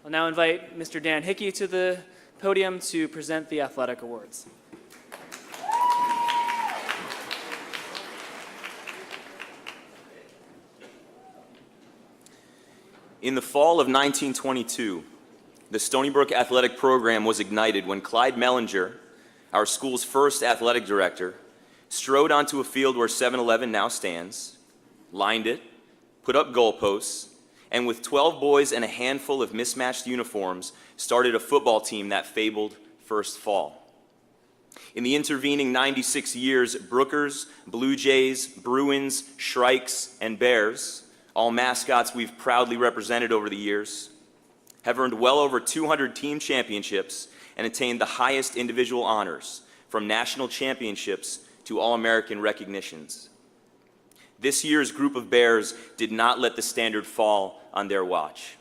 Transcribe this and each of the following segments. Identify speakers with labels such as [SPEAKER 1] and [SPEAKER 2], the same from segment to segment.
[SPEAKER 1] I'll now invite Mr. Dan Hickey to the podium to present the athletic awards.
[SPEAKER 2] In the fall of 1922, the Stony Brook athletic program was ignited when Clyde Mellinger, our school's first athletic director, strode onto a field where 7-Eleven now stands, lined it, put up goalposts, and with 12 boys and a handful of mismatched uniforms, started a football team that fabled first fall. In the intervening 96 years, Brookers, Blue Jays, Bruins, Shrikes, and Bears, all mascots we've proudly represented over the years, have earned well over 200 team championships and attained the highest individual honors, from national championships to All-American recognitions. This year's group of Bears did not let the standard fall on their watch.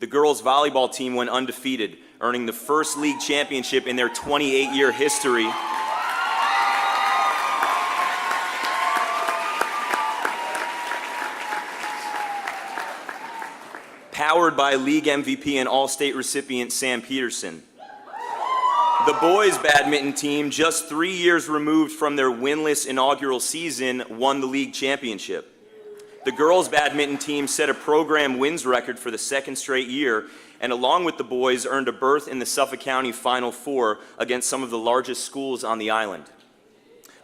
[SPEAKER 2] The girls' volleyball team went undefeated, earning the first league championship in their 28-year history. Powered by league MVP and All-State recipient Sam Peterson. The boys' badminton team, just 3 years removed from their winless inaugural season, won the league championship. The girls' badminton team set a program wins record for the second straight year, and along with the boys, earned a berth in the Suffolk County Final Four against some of the largest schools on the island.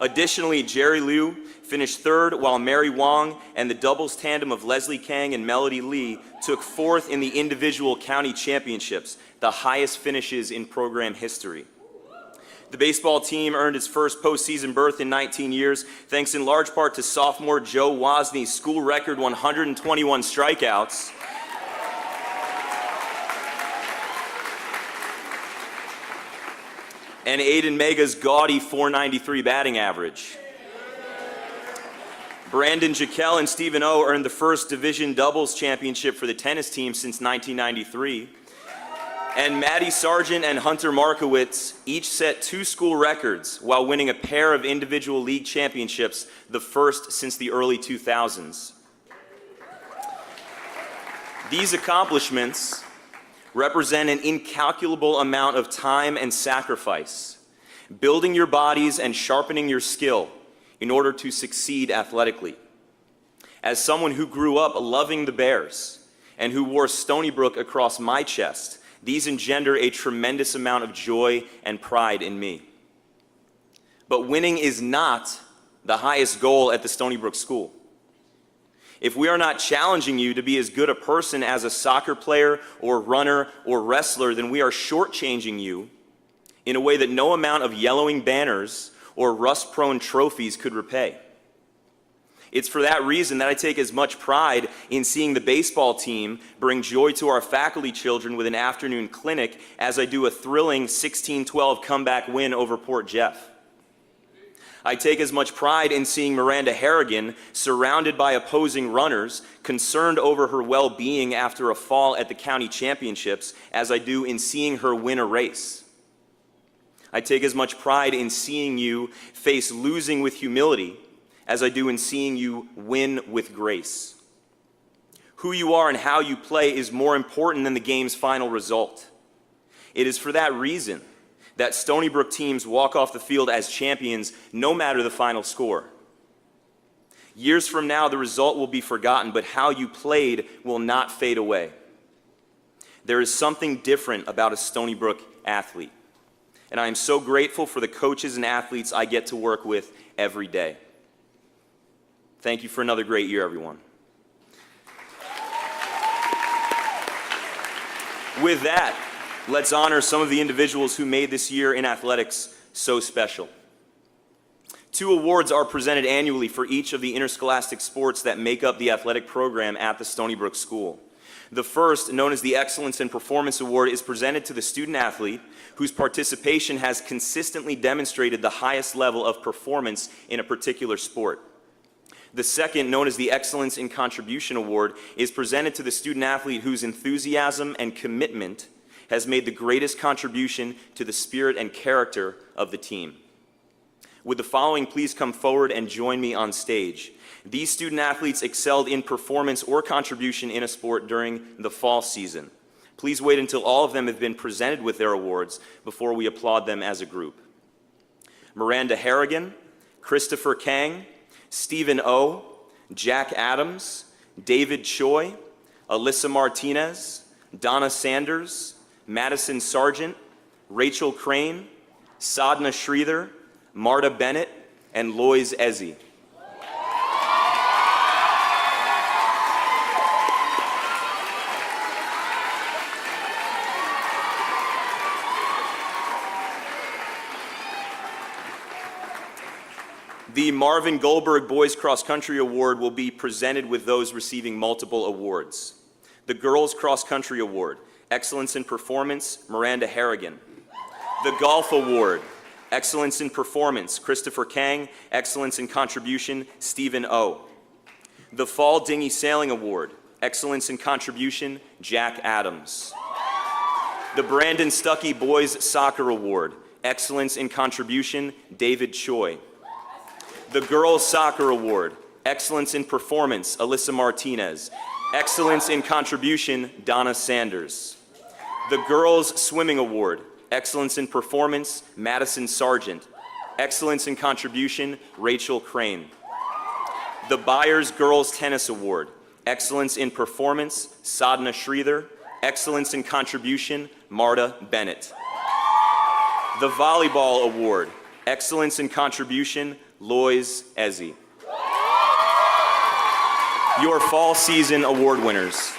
[SPEAKER 2] Additionally, Jerry Liu finished third, while Mary Wong and the doubles tandem of Leslie Kang and Melody Lee took fourth in the individual county championships, the highest finishes in program history. The baseball team earned its first postseason berth in 19 years, thanks in large part to sophomore Joe Wozney's school record 121 strikeouts. And Aiden Mega's gaudy .493 batting average. Brandon Jekyll and Stephen O earned the first division doubles championship for the tennis team since 1993. And Maddie Sargent and Hunter Markowitz each set 2 school records while winning a pair of individual league championships, the first since the early 2000s. These accomplishments represent an incalculable amount of time and sacrifice, building your bodies and sharpening your skill in order to succeed athletically. As someone who grew up loving the Bears and who wore Stony Brook across my chest, these engender a tremendous amount of joy and pride in me. But winning is not the highest goal at the Stony Brook School. If we are not challenging you to be as good a person as a soccer player or runner or wrestler, then we are shortchanging you in a way that no amount of yellowing banners or rust-prone trophies could repay. It's for that reason that I take as much pride in seeing the baseball team bring joy to our faculty children with an afternoon clinic as I do a thrilling 16-12 comeback win over Port Jeff. I take as much pride in seeing Miranda Harrigan surrounded by opposing runners, concerned over her well-being after a fall at the county championships, as I do in seeing her win a race. I take as much pride in seeing you face losing with humility as I do in seeing you win with grace. Who you are and how you play is more important than the game's final result. It is for that reason that Stony Brook teams walk off the field as champions no matter the final score. Years from now, the result will be forgotten, but how you played will not fade away. There is something different about a Stony Brook athlete, and I am so grateful for the coaches and athletes I get to work with every day. Thank you for another great year, everyone. With that, let's honor some of the individuals who made this year in athletics so special. 2 awards are presented annually for each of the interscholastic sports that make up the athletic program at the Stony Brook School. The first, known as the Excellence in Performance Award, is presented to the student athlete whose participation has consistently demonstrated the highest level of performance in a particular sport. The second, known as the Excellence in Contribution Award, is presented to the student athlete whose enthusiasm and commitment has made the greatest contribution to the spirit and character of the team. Would the following please come forward and join me on stage? These student athletes excelled in performance or contribution in a sport during the fall season. Please wait until all of them have been presented with their awards before we applaud them as a group. Miranda Harrigan, Christopher Kang, Stephen O, Jack Adams, David Choi, Alyssa Martinez, Donna Sanders, Madison Sargent, Rachel Crane, Sadhna Sridhar, Marta Bennett, and Lois Ezzy. The Marvin Goldberg Boys Cross Country Award will be presented with those receiving multiple awards. The Girls Cross Country Award, Excellence in Performance, Miranda Harrigan. The Golf Award, Excellence in Performance, Christopher Kang, Excellence in Contribution, Stephen O. The Fall Dinghy Sailing Award, Excellence in Contribution, Jack Adams. The Brandon Stuckey Boys Soccer Award, Excellence in Contribution, David Choi. The Girls Soccer Award, Excellence in Performance, Alyssa Martinez. Excellence in Contribution, Donna Sanders. The Girls Swimming Award, Excellence in Performance, Madison Sargent. Excellence in Contribution, Rachel Crane. The Byers Girls Tennis Award, Excellence in Performance, Sadhna Sridhar. Excellence in Contribution, Marta Bennett. The Volleyball Award, Excellence in Contribution, Lois Ezzy. Your fall season award winners.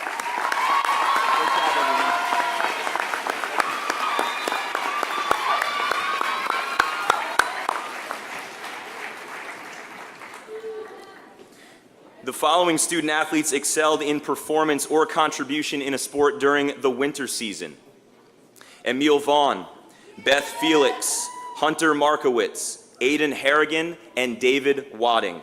[SPEAKER 2] The following student athletes excelled in performance or contribution in a sport during the winter season: Emil Vaughn, Beth Felix, Hunter Markowitz, Aiden Harrigan, and David Wadding.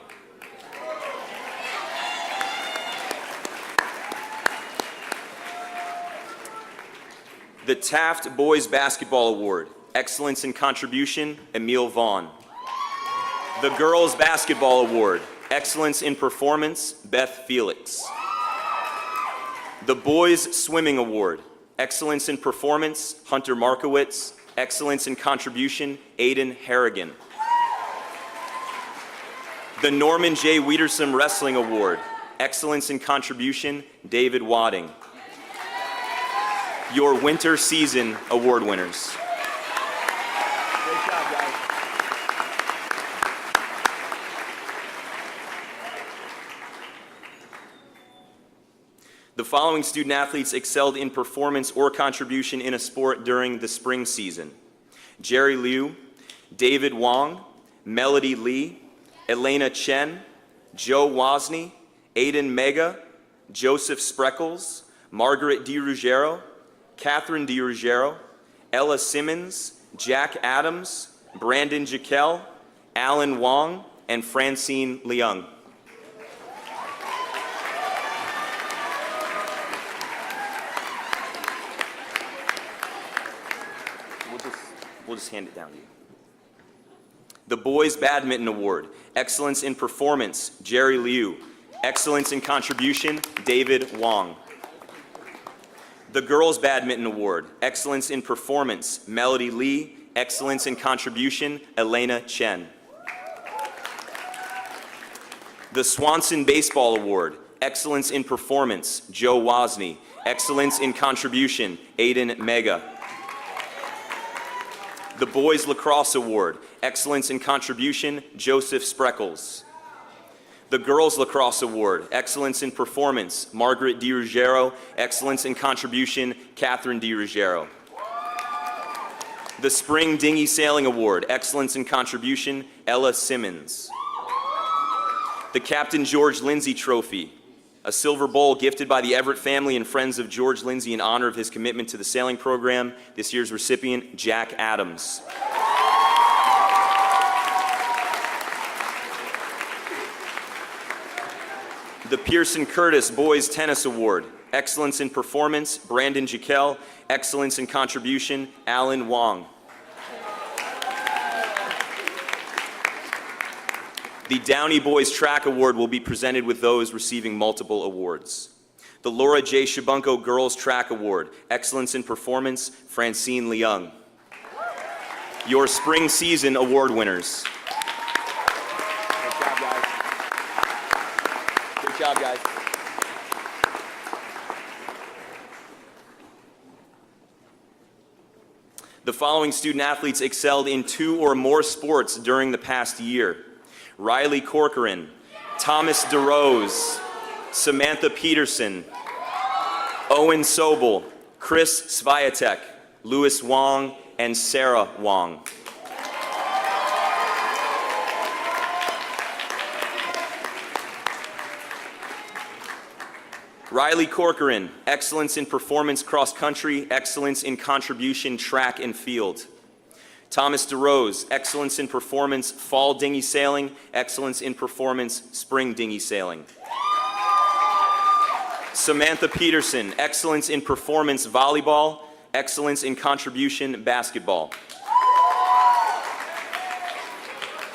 [SPEAKER 2] The Taft Boys Basketball Award, Excellence in Contribution, Emil Vaughn. The Girls Basketball Award, Excellence in Performance, Beth Felix. The Boys Swimming Award, Excellence in Performance, Hunter Markowitz. Excellence in Contribution, Aiden Harrigan. The Norman J. Wiedersum Wrestling Award, Excellence in Contribution, David Wadding. Your winter season award winners.
[SPEAKER 3] Great job, guys.
[SPEAKER 2] The following student athletes excelled in performance or contribution in a sport during the spring season: Jerry Liu, David Wong, Melody Lee, Elena Chen, Joe Wozni, Aiden Mega, Joseph Spreckles, Margaret DiRuggiero, Catherine DiRuggiero, Ella Simmons, Jack Adams, Brandon Jekyll, Alan Wong, and Francine Leung. We'll just hand it down to you. The Boys Badminton Award, Excellence in Performance, Jerry Liu. Excellence in Contribution, David Wong. The Girls Badminton Award, Excellence in Performance, Melody Lee. Excellence in Contribution, Elena Chen. The Swanson Baseball Award, Excellence in Performance, Joe Wozni. Excellence in Contribution, Aiden Mega. The Boys Lacrosse Award, Excellence in Contribution, Joseph Spreckles. The Girls Lacrosse Award, Excellence in Performance, Margaret DiRuggiero. Excellence in Contribution, Catherine DiRuggiero. The Spring Dinghy Sailing Award, Excellence in Contribution, Ella Simmons. The Captain George Lindsay Trophy, a silver bowl gifted by the Everett family and friends of George Lindsay in honor of his commitment to the sailing program. This year's recipient, Jack Adams. The Pearson Curtis Boys Tennis Award, Excellence in Performance, Brandon Jekyll. Excellence in Contribution, Alan Wong. The Downey Boys Track Award will be presented with those receiving multiple awards. The Laura J. Shabunko Girls Track Award, Excellence in Performance, Francine Leung. Your spring season award winners.
[SPEAKER 3] Good job, guys. Good job, guys.
[SPEAKER 2] The following student athletes excelled in 2 or more sports during the past year: Riley Corcoran, Thomas DeRose, Samantha Peterson, Owen Sobel, Chris Sviatek, Louis Wong, and Sarah Wong. Riley Corcoran, Excellence in Performance Cross Country, Excellence in Contribution Track and Field. Thomas DeRose, Excellence in Performance Fall Dinghy Sailing, Excellence in Performance Spring Dinghy Sailing. Samantha Peterson, Excellence in Performance Volleyball, Excellence in Contribution Basketball.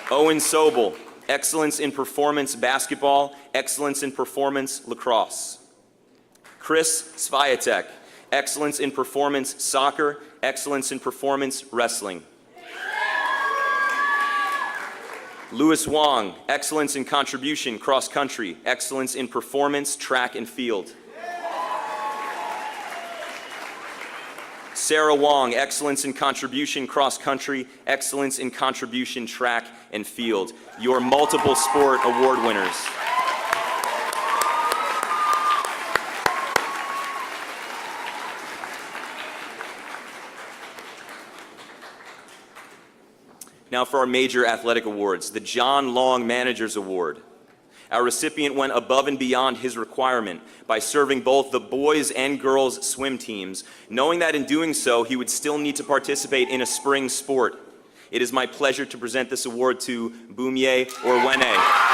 [SPEAKER 2] Owen Sobel, Excellence in Performance Basketball, Excellence in Performance Lacrosse. Chris Sviatek, Excellence in Performance Soccer, Excellence in Performance Wrestling. Louis Wong, Excellence in Contribution Cross Country, Excellence in Performance Track and Field. Sarah Wong, Excellence in Contribution Cross Country, Excellence in Contribution Track and Field. Your multiple sport award winners. Now for our major athletic awards, the John Long Managers Award. Our recipient went above and beyond his requirement by serving both the boys and girls swim teams, knowing that in doing so, he would still need to participate in a spring sport. It is my pleasure to present this award to Boumye Orwene.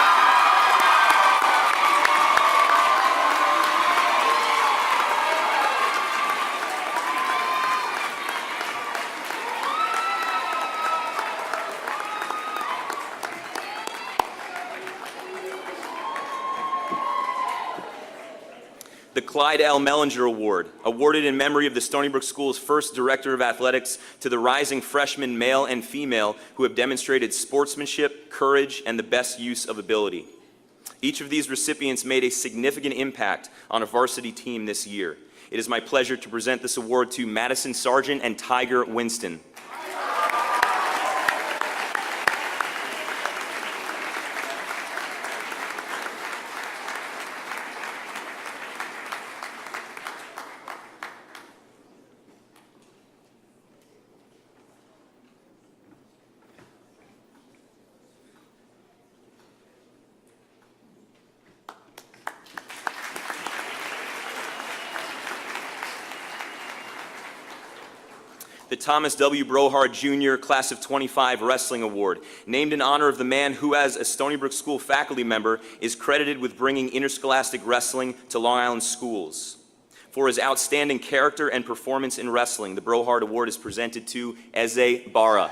[SPEAKER 2] The Clyde L. Mellinger Award, awarded in memory of the Stony Brook School's first Director of Athletics to the rising freshmen, male and female, who have demonstrated sportsmanship, courage, and the best use of ability. Each of these recipients made a significant impact on a varsity team this year. It is my pleasure to present this award to Madison Sargent and Tiger Winston. The Thomas W. Brohard Jr. Class of 25 Wrestling Award, named in honor of the man who, as a Stony Brook School faculty member, is credited with bringing interscholastic wrestling to Long Island schools. For his outstanding character and performance in wrestling, the Brohard Award is presented to Eze Barra.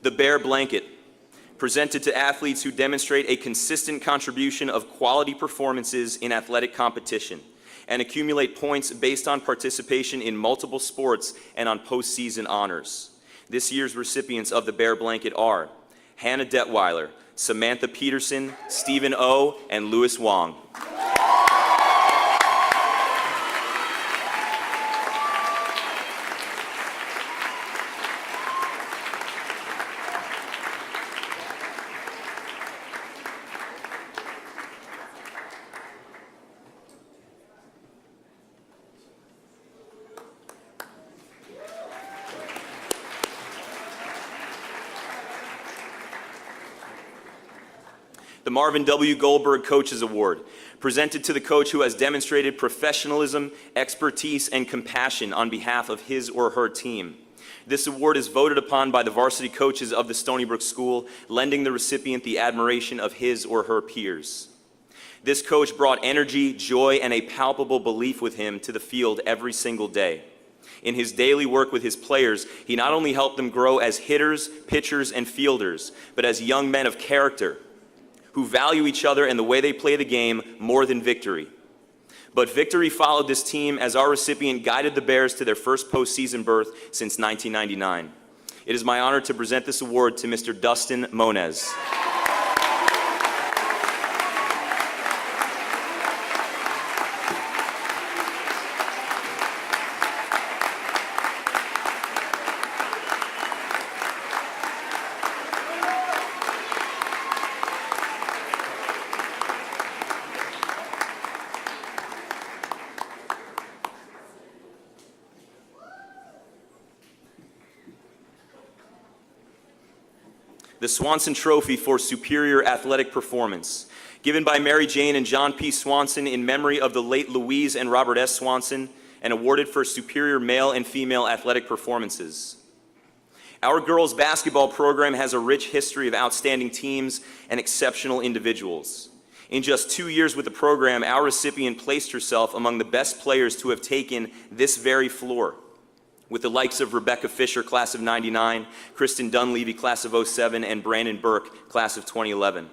[SPEAKER 2] The Bear Blanket, presented to athletes who demonstrate a consistent contribution of quality performances in athletic competition and accumulate points based on participation in multiple sports and on postseason honors. This year's recipients of the Bear Blanket are Hannah Detweiler, Samantha Peterson, Stephen O., and Louis Wong. The Marvin W. Goldberg Coaches Award, presented to the coach who has demonstrated professionalism, expertise, and compassion on behalf of his or her team. This award is voted upon by the varsity coaches of the Stony Brook School, lending the recipient the admiration of his or her peers. This coach brought energy, joy, and a palpable belief with him to the field every single day. In his daily work with his players, he not only helped them grow as hitters, pitchers, and fielders, but as young men of character who value each other and the way they play the game more than victory. But victory followed this team as our recipient guided the Bears to their first postseason berth since 1999. It is my honor to present this award to Mr. Dustin Moniz. The Swanson Trophy for Superior Athletic Performance, given by Mary Jane and John P. Swanson in memory of the late Louise and Robert S. Swanson, and awarded for superior male and female athletic performances. Our girls' basketball program has a rich history of outstanding teams and exceptional individuals. In just 2 years with the program, our recipient placed herself among the best players to have taken this very floor, with the likes of Rebecca Fisher, class of '99, Kristen Dunleavy, class of '07, and Brandon Burke, class of 2011.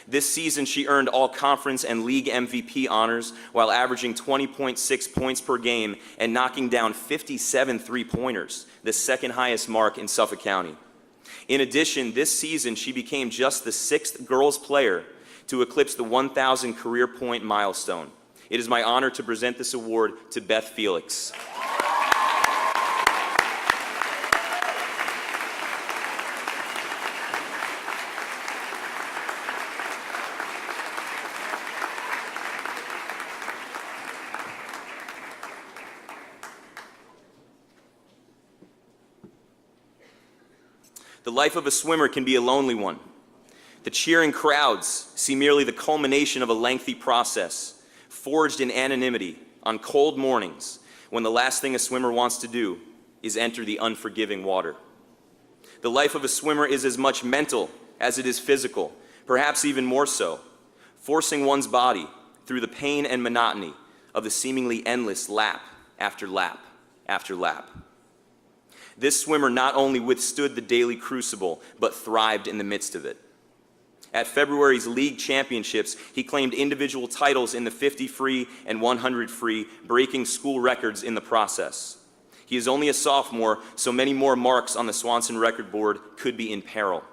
[SPEAKER 2] This season, she earned all conference and league MVP honors while averaging 20.6 points per game and knocking down 57 three-pointers, the second highest mark in Suffolk County. In addition, this season, she became just the 6th girls player to eclipse the 1,000 career point milestone. It is my honor to present this award to Beth Felix. The life of a swimmer can be a lonely one. The cheering crowds see merely the culmination of a lengthy process, forged in anonymity on cold mornings when the last thing a swimmer wants to do is enter the unforgiving water. The life of a swimmer is as much mental as it is physical, perhaps even more so, forcing one's body through the pain and monotony of the seemingly endless lap after lap after lap. This swimmer not only withstood the daily crucible, but thrived in the midst of it. At February's league championships, he claimed individual titles in the 50 free and 100 free, breaking school records in the process. He is only a sophomore, so many more marks on the Swanson record board could be in peril.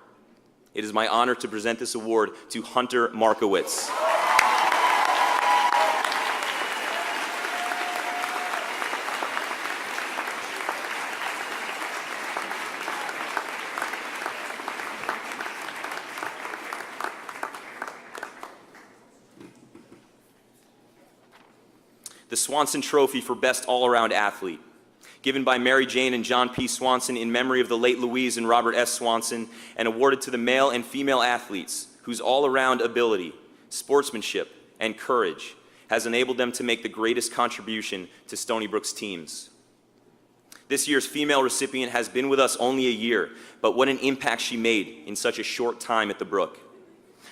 [SPEAKER 2] It is my honor to present this award to Hunter Markowitz. The Swanson Trophy for Best All-Around Athlete, given by Mary Jane and John P. Swanson in memory of the late Louise and Robert S. Swanson, and awarded to the male and female athletes whose all-around ability, sportsmanship, and courage has enabled them to make the greatest contribution to Stony Brook's teams. This year's female recipient has been with us only a year, but what an impact she made in such a short time at the Brook.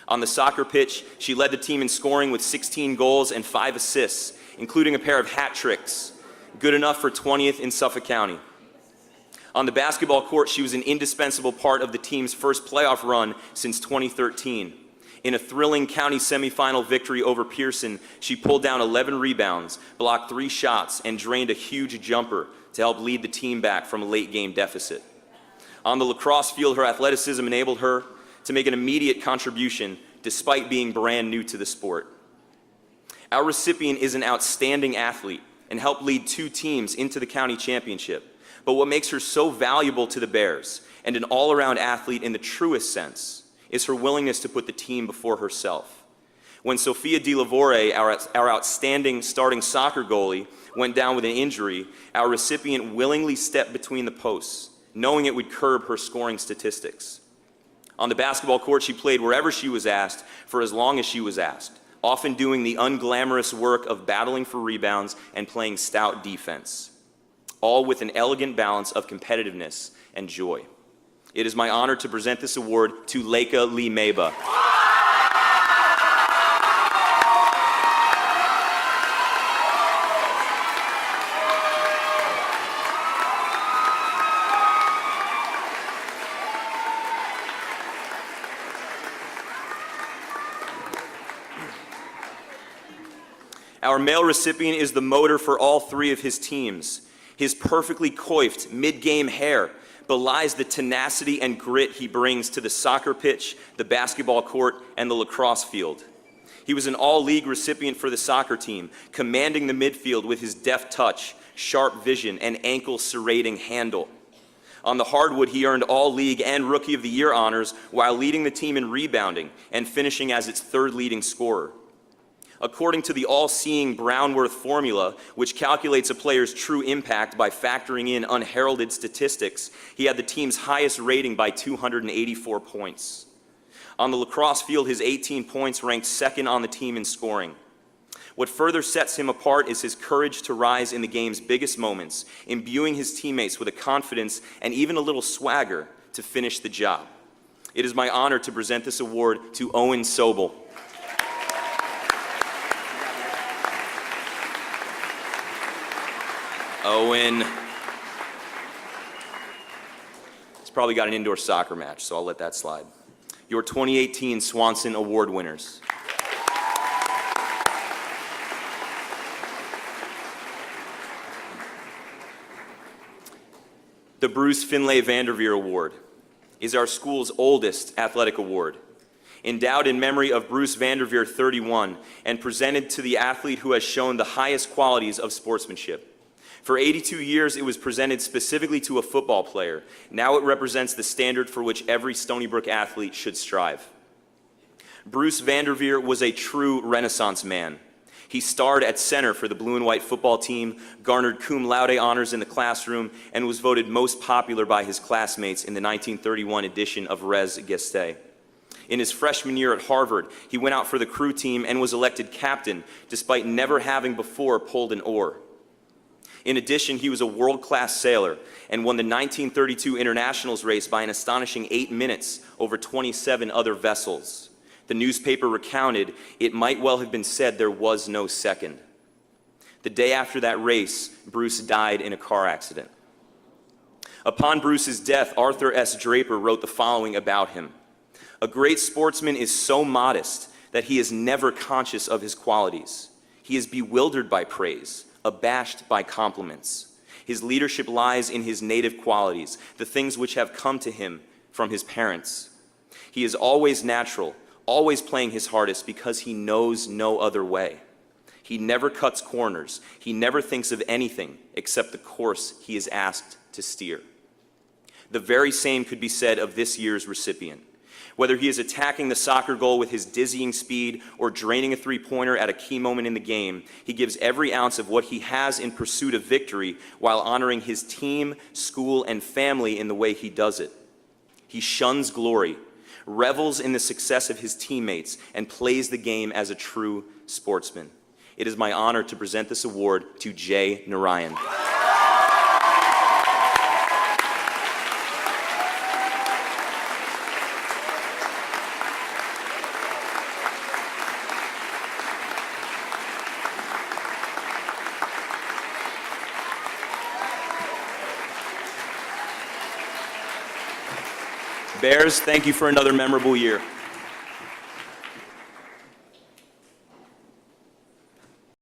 [SPEAKER 2] On the soccer pitch, she led the team in scoring with 16 goals and 5 assists, including a pair of hat tricks, good enough for 20th in Suffolk County. On the basketball court, she was an indispensable part of the team's first playoff run since 2013. In a thrilling county semifinal victory over Pearson, she pulled down 11 rebounds, blocked 3 shots, and drained a huge jumper to help lead the team back from a late game deficit. On the lacrosse field, her athleticism enabled her to make an immediate contribution despite being brand new to the sport. Our recipient is an outstanding athlete and helped lead 2 teams into the county championship. But what makes her so valuable to the Bears and an all-around athlete in the truest sense is her willingness to put the team before herself. When Sophia De Lavore, our outstanding starting soccer goalie, went down with an injury, our recipient willingly stepped between the posts, knowing it would curb her scoring statistics. On the basketball court, she played wherever she was asked for as long as she was asked, often doing the unglamorous work of battling for rebounds and playing stout defense. all with an elegant balance of competitiveness and joy. It is my honor to present this award to Leica Lee Maba. Our male recipient is the motor for all three of his teams. His perfectly coiffed mid-game hair belies the tenacity and grit he brings to the soccer pitch, the basketball court, and the lacrosse field. He was an all-league recipient for the soccer team, commanding the midfield with his deft touch, sharp vision, and ankle-serrating handle. On the hardwood, he earned all-league and Rookie of the Year honors while leading the team in rebounding and finishing as its third leading scorer. According to the all-seeing Brownworth formula, which calculates a player's true impact by factoring in unheralded statistics, he had the team's highest rating by 284 points. On the lacrosse field, his 18 points ranked second on the team in scoring. What further sets him apart is his courage to rise in the game's biggest moments, imbuing his teammates with a confidence and even a little swagger to finish the job. It is my honor to present this award to Owen Sobel. Owen. He's probably got an indoor soccer match, so I'll let that slide. Your 2018 Swanson Award winners. The Bruce Finlay Vanderveer Award is our school's oldest athletic award. Endowed in memory of Bruce Vanderveer, 31, and presented to the athlete who has shown the highest qualities of sportsmanship. For 82 years, it was presented specifically to a football player. Now it represents the standard for which every Stony Brook athlete should strive. Bruce Vanderveer was a true Renaissance man. He starred at center for the blue and white football team, garnered cum laude honors in the classroom, and was voted most popular by his classmates in the 1931 edition of Res Gestae. In his freshman year at Harvard, he went out for the crew team and was elected captain, despite never having before pulled an oar. In addition, he was a world-class sailor and won the 1932 Internationals race by an astonishing 8 minutes over 27 other vessels. The newspaper recounted, it might well have been said there was no second. The day after that race, Bruce died in a car accident. Upon Bruce's death, Arthur S. Draper wrote the following about him. A great sportsman is so modest that he is never conscious of his qualities. He is bewildered by praise, abashed by compliments. His leadership lies in his native qualities, the things which have come to him from his parents. He is always natural, always playing his hardest because he knows no other way. He never cuts corners. He never thinks of anything except the course he is asked to steer. The very same could be said of this year's recipient. Whether he is attacking the soccer goal with his dizzying speed or draining a three-pointer at a key moment in the game, he gives every ounce of what he has in pursuit of victory while honoring his team, school, and family in the way he does it. He shuns glory, revels in the success of his teammates, and plays the game as a true sportsman. It is my honor to present this award to Jay Narayan. Bears, thank you for another memorable year.